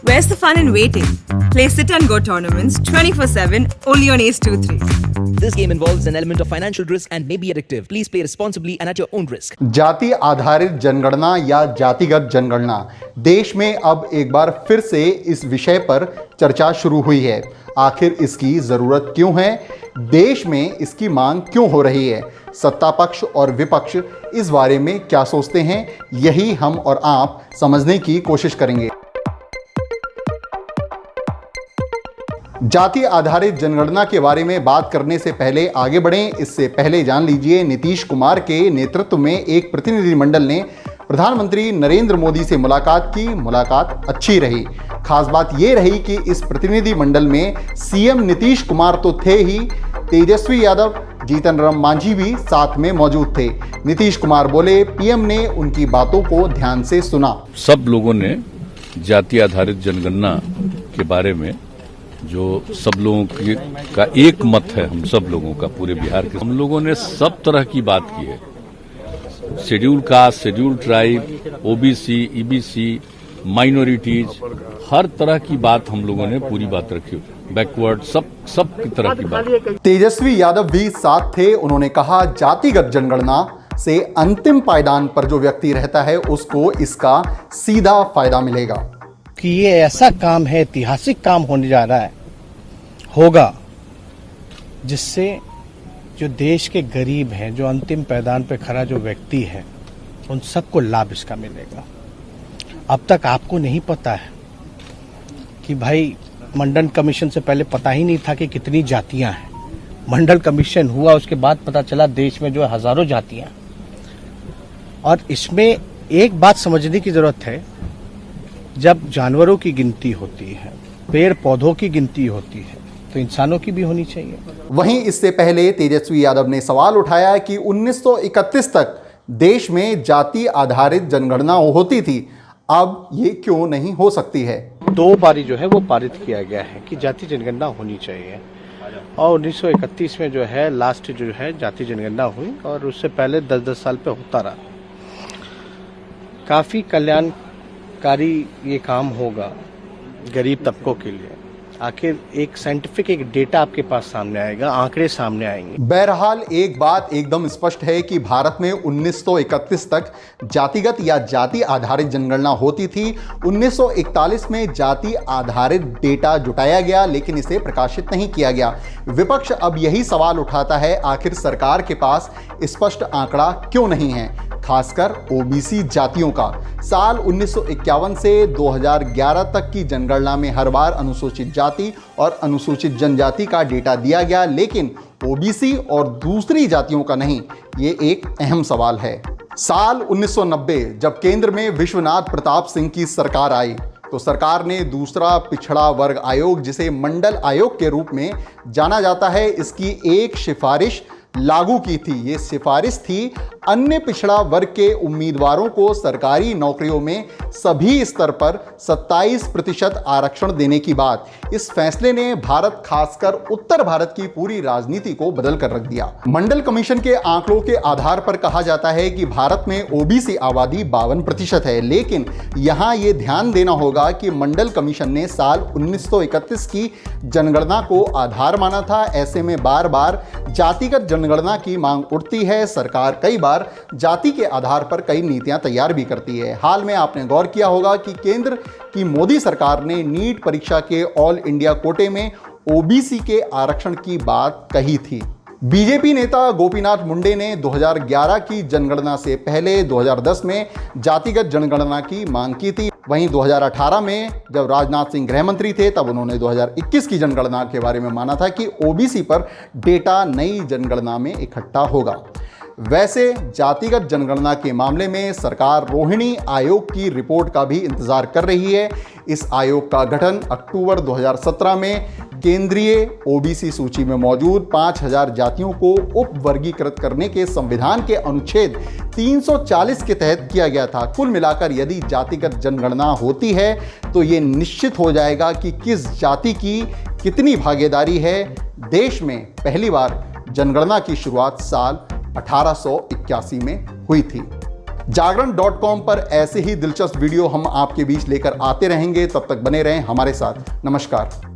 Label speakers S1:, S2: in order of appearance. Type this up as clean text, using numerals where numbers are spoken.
S1: Where's the fun in waiting? Play Sit and Go tournaments 24/7 only on Ace 2-3.
S2: This game involves an element of financial risk and may be addictive. Please play responsibly and at your own risk.
S3: जाति आधारित जनगणना या जातिगत जनगणना देश में अब एक बार फिर से इस विषय पर चर्चा शुरू हुई है। आखिर इसकी जरूरत क्यों है? देश में इसकी मांग क्यों हो रही है? सत्ता पक्ष और विपक्ष इस बारे में क्या सोचते हैं? यही हम और आप समझने की कोशिश करेंगे। जाति आधारित जनगणना के बारे में बात करने से पहले आगे बढ़ें, इससे पहले जान लीजिए नीतीश कुमार के नेतृत्व में एक प्रतिनिधिमंडल ने प्रधानमंत्री नरेंद्र मोदी से मुलाकात की। मुलाकात अच्छी रही। खास बात यह रही कि इस प्रतिनिधिमंडल में सीएम नीतीश कुमार तो थे ही, तेजस्वी यादव, जीतन राम मांझी भी साथ में मौजूद थे। नीतीश कुमार बोले, पीएम ने उनकी बातों को ध्यान से सुना।
S4: सब लोगों ने जाति आधारित जनगणना के बारे में जो सब लोगों का एक मत है, हम सब लोगों का, पूरे बिहार के, हम लोगों ने सब तरह की बात की है। Schedule caste, schedule tribe, OBC, EBC, minorities, हर तरह की बात हम लोगों ने पूरी बात रखी। बैकवर्ड, सब की तरह की बात।
S3: तेजस्वी यादव भी साथ थे। उन्होंने कहा, जातिगत जनगणना से अंतिम पायदान पर जो व्यक्ति रहता है उसको इसका सीधा फायदा मिलेगा।
S5: कि ये ऐसा काम है, ऐतिहासिक काम होने जा रहा है, होगा, जिससे जो देश के गरीब हैं, जो अंतिम पायदान पे खड़ा जो व्यक्ति है, उन सबको लाभ इसका मिलेगा। अब तक आपको नहीं पता है कि भाई मंडल कमीशन से पहले पता ही नहीं था कि कितनी जातियां हैं। मंडल कमीशन हुआ, उसके बाद पता चला देश में जो है हजारों जातियां। और इसमें एक बात समझने की जरूरत है, जब जानवरों की गिनती होती है, पेड़ पौधों की गिनती होती है, तो इंसानों की भी होनी चाहिए।
S3: वहीं इससे पहले तेजस्वी यादव ने सवाल उठाया कि 1931 तक देश में जाति आधारित जनगणना होती थी, अब ये क्यों नहीं हो सकती है?
S5: 2 बारी जो है वो पारित किया गया है कि जाति जनगणना होनी चाहिए। और 1931 में जो है लास्ट जो है जाति जनगणना हुई, और उससे पहले 10-10 साल पे होता रहा। काफी कल्याणकारी ये काम होगा गरीब तबकों के लिए। आखिर एक साइंटिफिक एक डेटा आपके पास सामने आएगा, आंकड़े सामने आएंगे।
S3: बहरहाल एक बात एकदम स्पष्ट है कि भारत में 1931 तक जातिगत या जाति आधारित जनगणना होती थी। 1941 में जाति आधारित डेटा जुटाया गया, लेकिन इसे प्रकाशित नहीं किया गया। विपक्ष अब यही सवाल उठाता है, आखिर सरकार के पास स्पष्ट आंकड़ा क्यों नहीं है, खासकर ओबीसी जातियों का। साल 1951 से 2011 तक की जनगणना में हर बार अनुसूचित जाति और अनुसूचित जनजाति का डेटा दिया गया, लेकिन ओबीसी और दूसरी जातियों का नहीं। ये एक अहम सवाल है। साल 1990 जब केंद्र में विश्वनाथ प्रताप सिंह की सरकार आई, तो सरकार ने दूसरा पिछड़ा वर्ग आयोग, जिसे मंडल आयोग के रूप में जाना जाता है, इसकी एक सिफारिश लागू की थी। ये सिफारिश थी अन्य पिछड़ा वर्ग के उम्मीदवारों को सरकारी नौकरियों में सभी स्तर पर 27% आरक्षण देने की बात। इस फैसले ने भारत, खासकर उत्तर भारत की पूरी राजनीति को बदल कर रख दिया। मंडल कमीशन के आंकड़ों के आधार पर कहा जाता है कि भारत में ओबीसी आबादी 52% है, लेकिन यहां यह ध्यान देना होगा कि मंडल कमीशन ने साल 1931 की जनगणना को आधार माना था। ऐसे में बार बार जातिगत जनगणना की मांग उठती है। सरकार कई बार जाति के आधार पर कई नीतियां तैयार भी करती है। हाल में आपने गौर किया होगा कि केंद्र की मोदी सरकार ने नीट परीक्षा के ऑल इंडिया कोटे में ओबीसी के आरक्षण की बात कही थी। बीजेपी नेता गोपीनाथ मुंडे ने 2011 की जनगणना से पहले 2010 में जातिगत जनगणना की मांग की थी। वहीं 2018 में जब राजनाथ सिंह गृह मंत्री थे, तब उन्होंने 2021 की जनगणना के बारे में माना था कि ओबीसी पर डेटा नई जनगणना में इकट्ठा होगा। वैसे जातिगत जनगणना के मामले में सरकार रोहिणी आयोग की रिपोर्ट का भी इंतजार कर रही है। इस आयोग का गठन अक्टूबर 2017 में केंद्रीय ओबीसी सूची में मौजूद 5000 जातियों को उप वर्गीकृत करने के संविधान के अनुच्छेद 340 के तहत किया गया था। कुल मिलाकर यदि जातिगत जनगणना होती है तो ये निश्चित हो जाएगा कि किस जाति की कितनी भागीदारी है। देश में पहली बार जनगणना की शुरुआत साल 1881 में हुई थी। जागरण.com पर ऐसे ही दिलचस्प वीडियो हम आपके बीच लेकर आते रहेंगे। तब तक बने रहें हमारे साथ। नमस्कार।